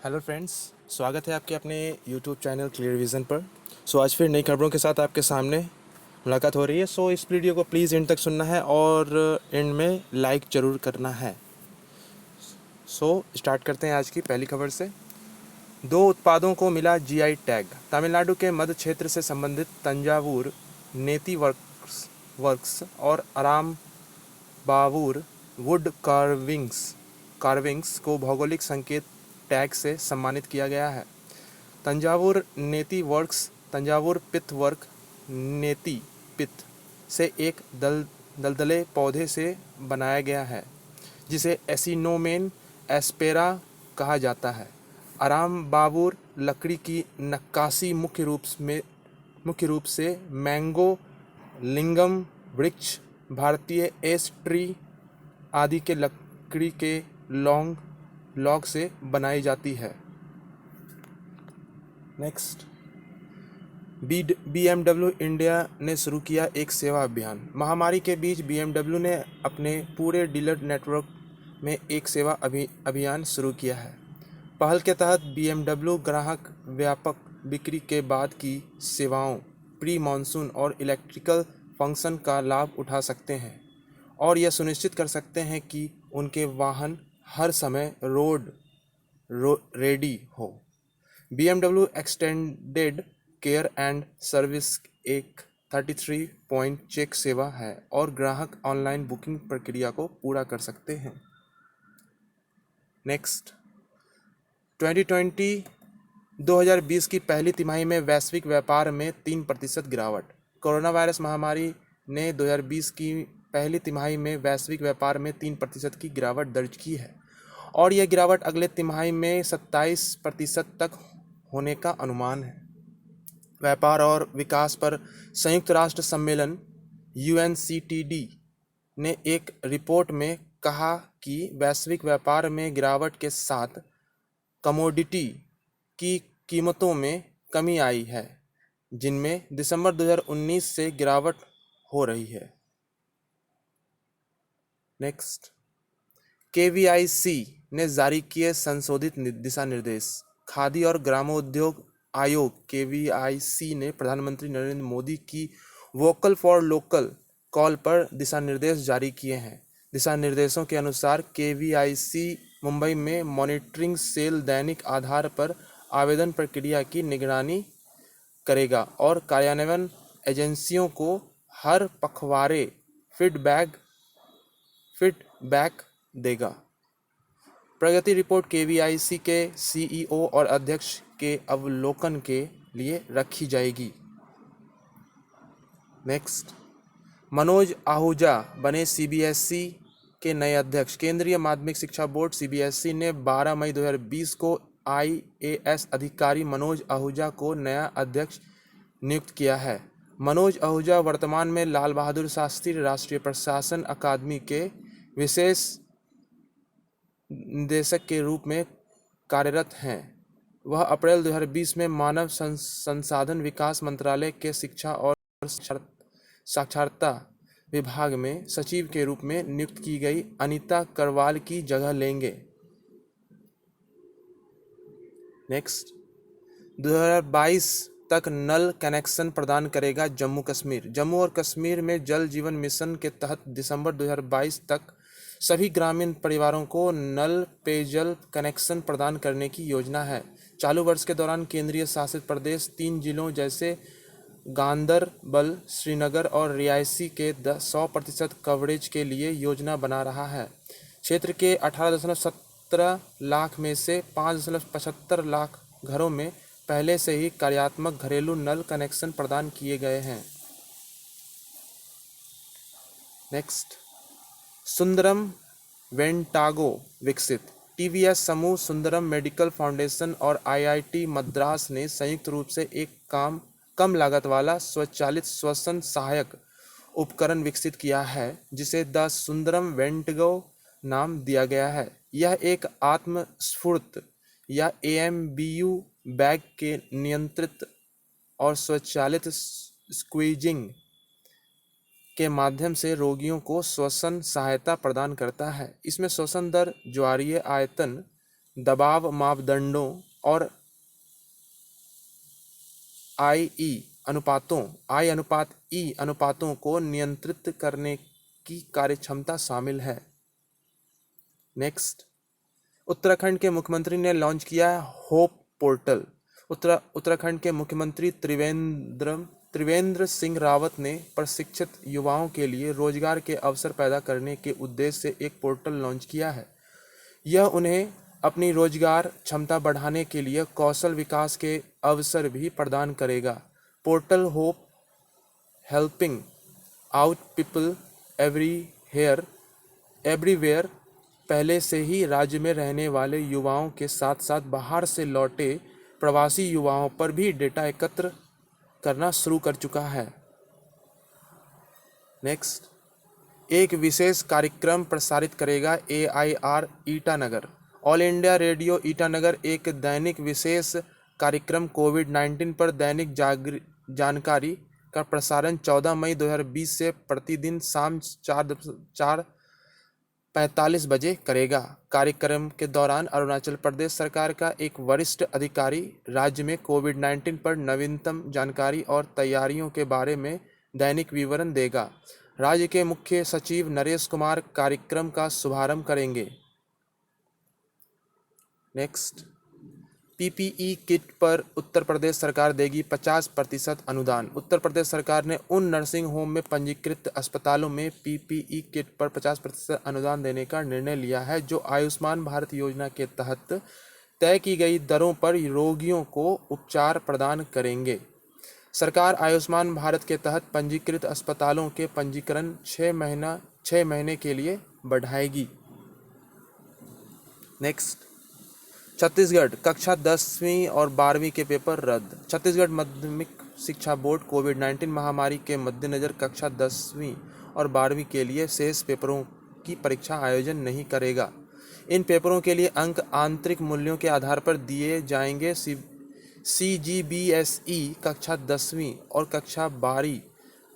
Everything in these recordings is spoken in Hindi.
हेलो फ्रेंड्स, स्वागत है आपके अपने यूट्यूब चैनल क्लियर विज़न पर। आज फिर नई खबरों के साथ आपके सामने मुलाकात हो रही है। इस वीडियो को प्लीज़ एंड तक सुनना है और एंड में लाइक ज़रूर करना है। स्टार्ट करते हैं आज की पहली खबर से। दो उत्पादों को मिला जीआई टैग। तमिलनाडु के मध्य क्षेत्र से संबंधित तंजावुर नेती वर्क्स और आराम बावूर वुड कार्विंग्स को भौगोलिक संकेत टैग से सम्मानित किया गया है। तंजावुर नेती वर्क्स तंजावुर पित्त वर्क नेती पित्त से एक दलदले पौधे से बनाया गया है जिसे एसिनोमेन एस्पेरा कहा जाता है। आराम बाबूर लकड़ी की नक्काशी मुख्य रूप से मैंगो लिंगम वृक्ष, भारतीय एस ट्री आदि के लकड़ी के लॉग से बनाई जाती है। नेक्स्ट, BMW इंडिया ने शुरू किया एक सेवा अभियान। महामारी के बीच BMW ने अपने पूरे डीलर नेटवर्क में एक सेवा अभियान शुरू किया है। पहल के तहत BMW ग्राहक व्यापक बिक्री के बाद की सेवाओं, प्री मानसून और इलेक्ट्रिकल फंक्शन का लाभ उठा सकते हैं और यह सुनिश्चित कर सकते हैं कि उनके वाहन हर समय रोड रेडी हो। BMW extended care and service एक 33 पॉइंट चेक सेवा है और ग्राहक ऑनलाइन बुकिंग प्रक्रिया को पूरा कर सकते हैं। नेक्स्ट, 2020 की पहली तिमाही में वैश्विक व्यापार में 3% गिरावट। कोरोना वायरस महामारी ने 2020 की पहली तिमाही में वैश्विक व्यापार में 3% की गिरावट दर्ज की है और यह गिरावट अगले तिमाही में 27% तक होने का अनुमान है। व्यापार और विकास पर संयुक्त राष्ट्र सम्मेलन UNCTD ने एक रिपोर्ट में कहा कि वैश्विक व्यापार में गिरावट के साथ कमोडिटी की कीमतों में कमी आई है, जिनमें दिसंबर 2019 से गिरावट हो रही है। नेक्स्ट, KVIC ने जारी किए संशोधित दिशा निर्देश। खादी और ग्रामोद्योग आयोग KVIC ने प्रधानमंत्री नरेंद्र मोदी की वोकल फॉर लोकल कॉल पर दिशा निर्देश जारी किए हैं। दिशा निर्देशों के अनुसार KVIC मुंबई में मॉनिटरिंग सेल दैनिक आधार पर आवेदन प्रक्रिया की निगरानी करेगा और कार्यान्वयन एजेंसियों को हर पखवाड़े फीडबैक देगा। प्रगति रिपोर्ट KVIC के CEO और अध्यक्ष के अवलोकन के लिए रखी जाएगी। नेक्स्ट, मनोज आहूजा बने CBSE के नए अध्यक्ष। केंद्रीय माध्यमिक शिक्षा बोर्ड CBSE ने 12 मई 2020 को IAS अधिकारी मनोज आहूजा को नया अध्यक्ष नियुक्त किया है। मनोज आहूजा वर्तमान में लाल बहादुर शास्त्री राष्ट्रीय प्रशासन अकादमी के विशेष निदेशक के रूप में कार्यरत हैं। वह अप्रैल 2020 में मानव संसाधन विकास मंत्रालय के शिक्षा और साक्षरता विभाग में सचिव के रूप में नियुक्त की गई अनीता करवाल की जगह लेंगे। नेक्स्ट, 2022 तक नल कनेक्शन प्रदान करेगा जम्मू कश्मीर। जम्मू और कश्मीर में जल जीवन मिशन के तहत दिसंबर 2022 तक सभी ग्रामीण परिवारों को नल पेयजल कनेक्शन प्रदान करने की योजना है। चालू वर्ष के दौरान केंद्रीय शासित प्रदेश 3 जिलों जैसे गांदरबल, श्रीनगर और रियासी के 100% कवरेज के लिए योजना बना रहा है। क्षेत्र के 18.17 लाख में से 5.75 लाख घरों में पहले से ही कार्यात्मक घरेलू नल कनेक्शन प्रदान किए गए हैं। नेक्स्ट, सुंदरम वेंटागो विकसित। TVS समूह, सुंदरम मेडिकल फाउंडेशन और IIT मद्रास ने संयुक्त रूप से एक कम लागत वाला स्वचालित श्वसन सहायक उपकरण विकसित किया है जिसे द सुंदरम वेंटागो नाम दिया गया है। यह एक आत्मस्फूर्त या AMBU बैग के नियंत्रित और स्वचालित स्क्वीजिंग के माध्यम से रोगियों को श्वसन सहायता प्रदान करता है। इसमें श्वसन दर, ज्वारीय आयतन, दबाव मापदंडों और आई अनुपात ई अनुपातों को नियंत्रित करने की कार्यक्षमता शामिल है। नेक्स्ट, उत्तराखंड के मुख्यमंत्री ने लॉन्च किया है होप पोर्टल। उत्तराखंड के मुख्यमंत्री त्रिवेंद्र सिंह रावत ने प्रशिक्षित युवाओं के लिए रोजगार के अवसर पैदा करने के उद्देश्य से एक पोर्टल लॉन्च किया है। यह उन्हें अपनी रोजगार क्षमता बढ़ाने के लिए कौशल विकास के अवसर भी प्रदान करेगा। Portal hope helping out people everywhere पहले से ही राज्य में रहने वाले युवाओं के साथ साथ बाहर से लौटे प्रवासी युवाओं पर भी डेटा एकत्र करना शुरू कर चुका है। नेक्स्ट, एक विशेष कार्यक्रम प्रसारित करेगा AIR Itanagar. All India radio Itanagar एक दैनिक विशेष कार्यक्रम कोविड-19 पर दैनिक जानकारी का प्रसारण 14 मई 2020 से प्रतिदिन शाम 4:45 बजे करेगा। कार्यक्रम के दौरान अरुणाचल प्रदेश सरकार का एक वरिष्ठ अधिकारी राज्य में कोविड-19 पर नवीनतम जानकारी और तैयारियों के बारे में दैनिक विवरण देगा। राज्य के मुख्य सचिव नरेश कुमार कार्यक्रम का शुभारंभ करेंगे। नेक्स्ट, PPE किट पर उत्तर प्रदेश सरकार देगी 50% अनुदान। उत्तर प्रदेश सरकार ने उन नर्सिंग होम में पंजीकृत अस्पतालों में PPE किट पर 50% अनुदान देने का निर्णय लिया है, जो आयुष्मान भारत योजना के तहत तय की गई दरों पर रोगियों को उपचार प्रदान करेंगे। सरकार आयुष्मान भारत के तहत पंजीकृत अस्पतालों के पंजीकरण 6 महीने के लिए बढ़ाएगी। नेक्स्ट, छत्तीसगढ़ कक्षा 10वीं और 12वीं के पेपर रद्द। छत्तीसगढ़ माध्यमिक शिक्षा बोर्ड कोविड-19 महामारी के मद्देनज़र कक्षा 10वीं और 12वीं के लिए शेष पेपरों की परीक्षा आयोजन नहीं करेगा। इन पेपरों के लिए अंक आंतरिक मूल्यों के आधार पर दिए जाएंगे। CGBSE कक्षा 10वीं और कक्षा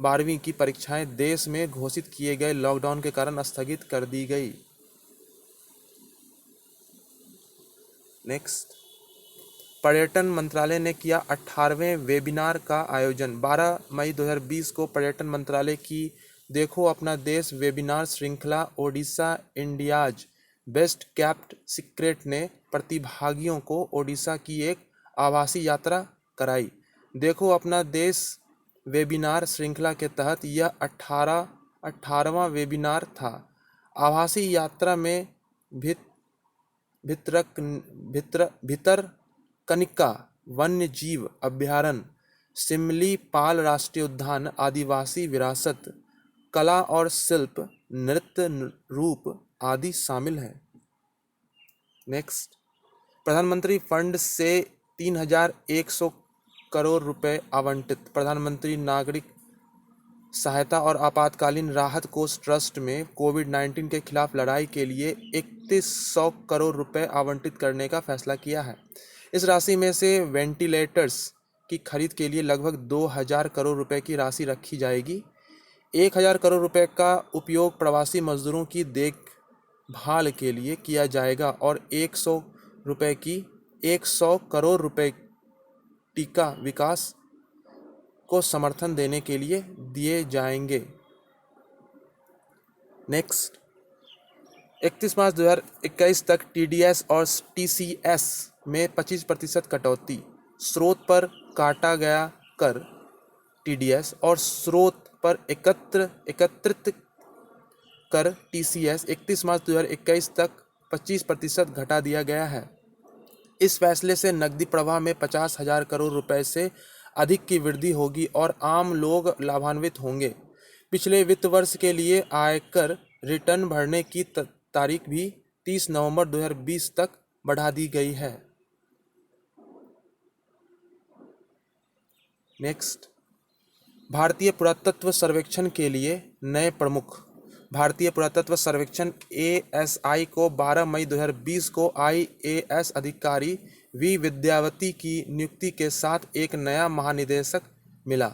12वीं की परीक्षाएं देश में घोषित किए गए लॉकडाउन के कारण स्थगित कर दी गई। नेक्स्ट, पर्यटन मंत्रालय ने किया 18वें वेबिनार का आयोजन। 12 मई 2020 को पर्यटन मंत्रालय की देखो अपना देश वेबिनार श्रृंखला Odisha India's best kept secret ने प्रतिभागियों को ओडिशा की एक आभासी यात्रा कराई। देखो अपना देश वेबिनार श्रृंखला के तहत यह 18वां वेबिनार था। आभासी यात्रा में भितरकनिका वन्य जीव अभयारण्य, सिमलीपाल राष्ट्रीय उद्यान, आदिवासी विरासत, कला और शिल्प, नृत्य रूप आदि शामिल है। नेक्स्ट, प्रधानमंत्री फंड से 3100 करोड़ रुपए आवंटित। प्रधानमंत्री नागरिक सहायता और आपातकालीन राहत कोष ट्रस्ट में कोविड-19 के खिलाफ लड़ाई के लिए 3100 करोड़ रुपए आवंटित करने का फैसला किया है। इस राशि में से वेंटिलेटर्स की खरीद के लिए लगभग 2000 करोड़ रुपए की राशि रखी जाएगी। 1000 करोड़ रुपए का उपयोग प्रवासी मजदूरों की देखभाल के लिए किया जाएगा और 100 करोड़ रुपए टीका विकास को समर्थन देने के लिए दिए जाएंगे। नेक्स्ट, 31 मार्च 2021 तक TDS और TCS में 25% कटौती। स्रोत पर काटा गया कर TDS और स्रोत पर एकत्रित कर TCS 31 मार्च 2021 तक 25% घटा दिया गया है। इस फैसले से नकदी प्रवाह में 50,000 करोड़ रुपए से अधिक की वृद्धि होगी और आम लोग लाभान्वित होंगे। पिछले वित्त वर्ष के लिए आयकर रिटर्न भरने की तारीख भी 30 नवंबर 2020 तक बढ़ा दी गई है। नेक्स्ट, भारतीय पुरातत्व सर्वेक्षण के लिए नए प्रमुख। भारतीय पुरातत्व सर्वेक्षण ASI को 12 मई 2020 को IAS अधिकारी वी विद्यावती की नियुक्ति के साथ एक नया महानिदेशक मिला।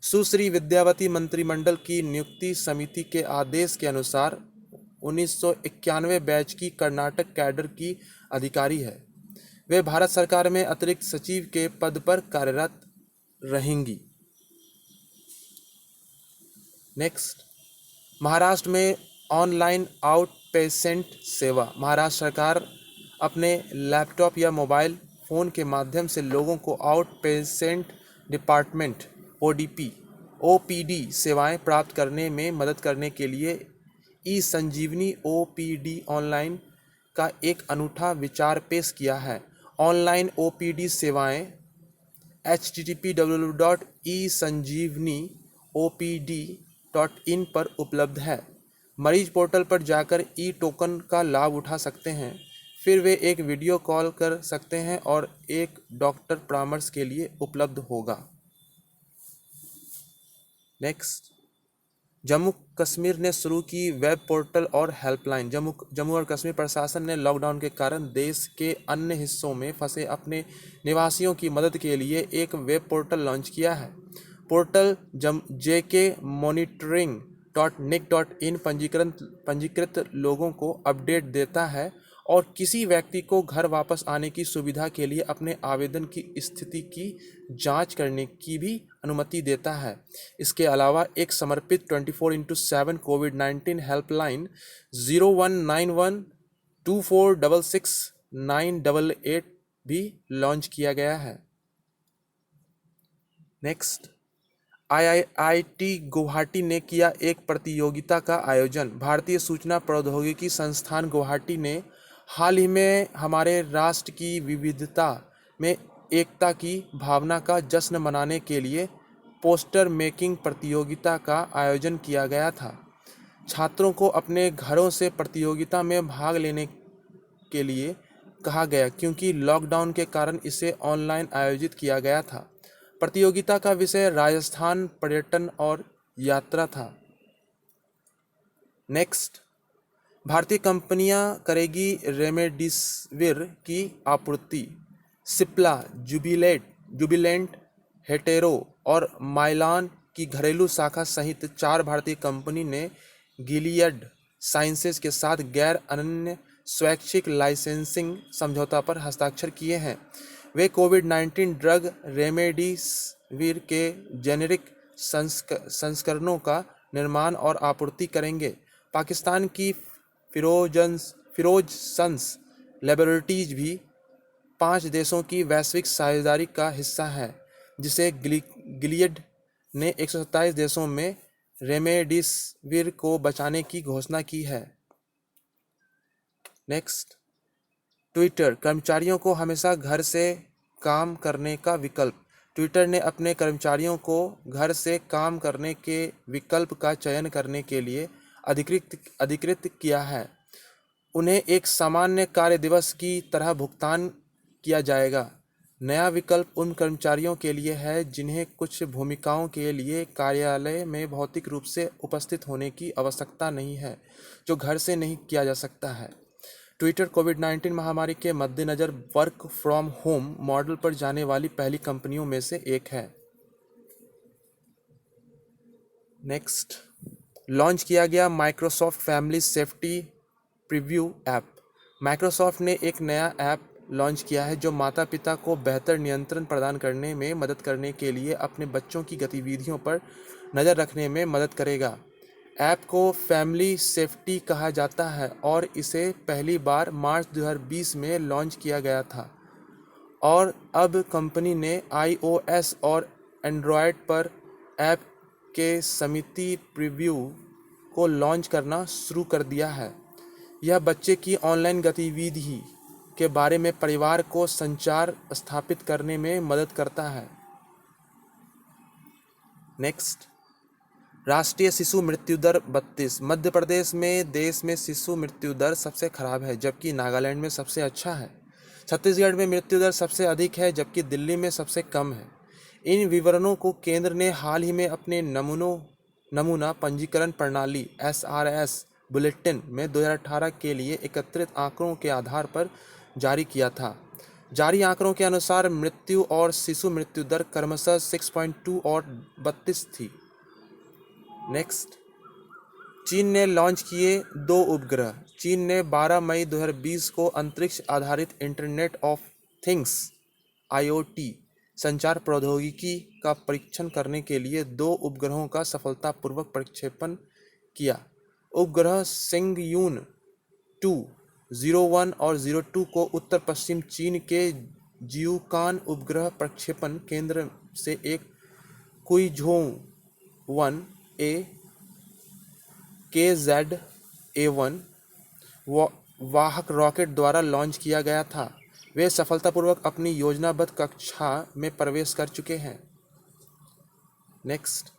सुश्री विद्यावती मंत्रिमंडल की नियुक्ति समिति के आदेश के अनुसार 1991 बैच की कर्नाटक कैडर की अधिकारी है। वे भारत सरकार में अतिरिक्त सचिव के पद पर कार्यरत रहेंगी। नेक्स्ट, महाराष्ट्र में ऑनलाइन आउट पेशेंट सेवा। महाराष्ट्र सरकार अपने लैपटॉप या मोबाइल फ़ोन के माध्यम से लोगों को आउट पेशेंट डिपार्टमेंट ओपीडी सेवाएं प्राप्त करने में मदद करने के लिए ई संजीवनी ओपीडी ऑनलाइन का एक अनूठा विचार पेश किया है। ऑनलाइन ओपीडी सेवाएं http://esanjeevaniopd.in पर उपलब्ध है। मरीज पोर्टल पर जाकर ई टोकन का लाभ उठा सकते हैं। फिर वे एक वीडियो कॉल कर सकते हैं और एक डॉक्टर परामर्श के लिए उपलब्ध होगा। नेक्स्ट, जम्मू कश्मीर ने शुरू की वेब पोर्टल और हेल्पलाइन। जम्मू और कश्मीर प्रशासन ने लॉकडाउन के कारण देश के अन्य हिस्सों में फंसे अपने निवासियों की मदद के लिए एक वेब पोर्टल लॉन्च किया है। पोर्टल jkmonitoring.nic.in पंजीकृत लोगों को अपडेट देता है और किसी व्यक्ति को घर वापस आने की सुविधा के लिए अपने आवेदन की स्थिति की जांच करने की भी अनुमति देता है। इसके अलावा एक समर्पित 24/7 कोविड-19 हेल्पलाइन 01912466 भी लॉन्च किया गया है। नेक्स्ट, आईआईटी गुवाहाटी ने किया एक प्रतियोगिता का आयोजन। भारतीय सूचना प्रौद्योगिकी संस्थान गुवाहाटी ने हाल ही में हमारे राष्ट्र की विविधता में एकता की भावना का जश्न मनाने के लिए पोस्टर मेकिंग प्रतियोगिता का आयोजन किया गया था। छात्रों को अपने घरों से प्रतियोगिता में भाग लेने के लिए कहा गया क्योंकि लॉकडाउन के कारण इसे ऑनलाइन आयोजित किया गया था। प्रतियोगिता का विषय राजस्थान, पर्यटन और यात्रा था। नेक्स्ट, भारतीय कंपनियां करेगी रेमडेसिविर की आपूर्ति। सिप्ला, जुबिलेंट, हेटेरो और माइलान की घरेलू शाखा सहित 4 भारतीय कंपनी ने गिलियड साइंसेज के साथ गैर अनन्य स्वैच्छिक लाइसेंसिंग समझौता पर हस्ताक्षर किए हैं। वे कोविड-19 ड्रग रेमडेसिविर के जेनेरिक संस्करणों का निर्माण और आपूर्ति करेंगे। पाकिस्तान की फिरोजसंस लैबोरेटरीज भी 5 देशों की वैश्विक साझेदारी का हिस्सा है, जिसे गिलियड ने 127 देशों में रेमडेसिविर को बचाने की घोषणा की है। नेक्स्ट, ट्विटर, कर्मचारियों को हमेशा घर से काम करने का विकल्प। ट्विटर ने अपने कर्मचारियों को घर से काम करने के विकल्प का चयन करने के लिए अधिकृत किया है। उन्हें एक सामान्य कार्य दिवस की तरह भुगतान किया जाएगा। नया विकल्प उन कर्मचारियों के लिए है जिन्हें कुछ भूमिकाओं के लिए कार्यालय में भौतिक रूप से उपस्थित होने की आवश्यकता नहीं है, जो घर से नहीं किया जा सकता है। ट्विटर कोविड-19 महामारी के मद्देनज़र वर्क फ्रॉम होम मॉडल पर जाने वाली पहली कंपनियों में से एक है। नेक्स्ट, लॉन्च किया गया Microsoft family safety preview app. Microsoft ने एक नया ऐप लॉन्च किया है जो माता पिता को बेहतर नियंत्रण प्रदान करने में मदद करने के लिए अपने बच्चों की गतिविधियों पर नज़र रखने में मदद करेगा। ऐप को फैमिली सेफ्टी कहा जाता है और इसे पहली बार मार्च 2020 में लॉन्च किया गया था और अब कंपनी ने iOS और एंड्रॉयड पर ऐप के समिति प्रीव्यू को लॉन्च करना शुरू कर दिया है। यह बच्चे की ऑनलाइन गतिविधि के बारे में परिवार को संचार स्थापित करने में मदद करता है। नेक्स्ट, राष्ट्रीय शिशु मृत्यु दर 32। मध्य प्रदेश में देश में शिशु मृत्यु दर सबसे खराब है, जबकि नागालैंड में सबसे अच्छा है। छत्तीसगढ़ में मृत्यु दर सबसे अधिक है, जबकि दिल्ली में सबसे कम है। इन विवरणों को केंद्र ने हाल ही में अपने नमूना पंजीकरण प्रणाली SRS बुलेटिन में 2018 के लिए एकत्रित आंकड़ों के आधार पर जारी किया था। जारी आंकड़ों के अनुसार मृत्यु और शिशु मृत्यु दर क्रमशः 6.2 और 32 थी। नेक्स्ट, चीन ने लॉन्च किए 2 उपग्रह। चीन ने 12 मई 2020 को अंतरिक्ष आधारित इंटरनेट ऑफ थिंग्स IoT संचार प्रौद्योगिकी का परीक्षण करने के लिए 2 उपग्रहों का सफलतापूर्वक प्रक्षेपण किया। उपग्रह सेंगयून 2 01 और 02 को उत्तर पश्चिम चीन के जियुकान उपग्रह प्रक्षेपण केंद्र से एक कुइझोउ 1A KZA-1 वाहक रॉकेट द्वारा लॉन्च किया गया था। वे सफलतापूर्वक अपनी योजनाबद्ध कक्षा में प्रवेश कर चुके हैं। नेक्स्ट,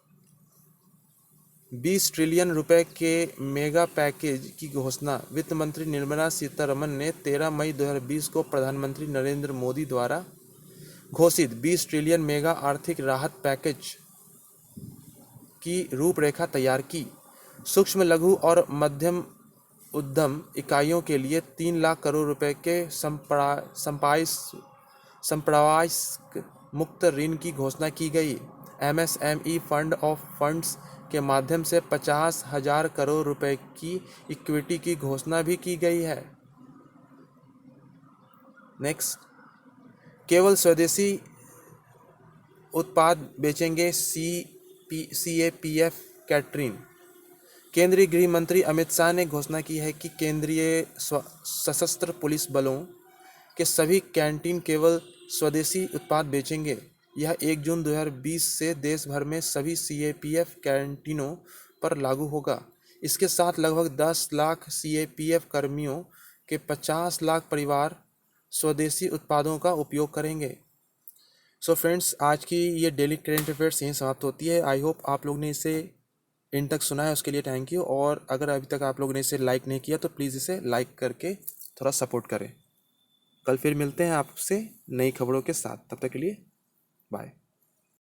20 ट्रिलियन रुपए के मेगा पैकेज की घोषणा। वित्त मंत्री निर्मला सीतारमण ने 13 मई 2020 को प्रधानमंत्री नरेंद्र मोदी द्वारा घोषित 20 ट्रिलियन मेगा आर्थिक राहत पैकेज की रूपरेखा तैयार की। सूक्ष्म, लघु और मध्यम उद्यम इकाइयों के लिए 3 लाख करोड़ रुपए के संपार्श्विक मुक्त ऋण की घोषणा की गई। MSME फंड ऑफ फंड्स के माध्यम से 50,000 करोड़ रुपए की इक्विटी की घोषणा भी की गई है। नेक्स्ट, केवल स्वदेशी उत्पाद बेचेंगे CAPF कैटरिंग। केंद्रीय गृह मंत्री अमित शाह ने घोषणा की है कि केंद्रीय सशस्त्र पुलिस बलों के सभी कैंटीन केवल स्वदेशी उत्पाद बेचेंगे। यह 1 जून 2020 से देश भर में सभी CAPF कैंटीनों पर लागू होगा। इसके साथ लगभग 10 लाख CAPF कर्मियों के 50 लाख परिवार स्वदेशी उत्पादों का उपयोग करेंगे। सो फ्रेंड्स, आज की ये डेली करेंट अफेयर्स यहीं समाप्त होती है। आई होप आप लोग ने इसे इन तक सुना है, उसके लिए थैंक यू। और अगर अभी तक आप लोगों ने इसे लाइक नहीं किया तो प्लीज़ इसे लाइक करके थोड़ा सपोर्ट करें। कल फिर मिलते हैं आपसे नई खबरों के साथ। तब तक के लिए बाय।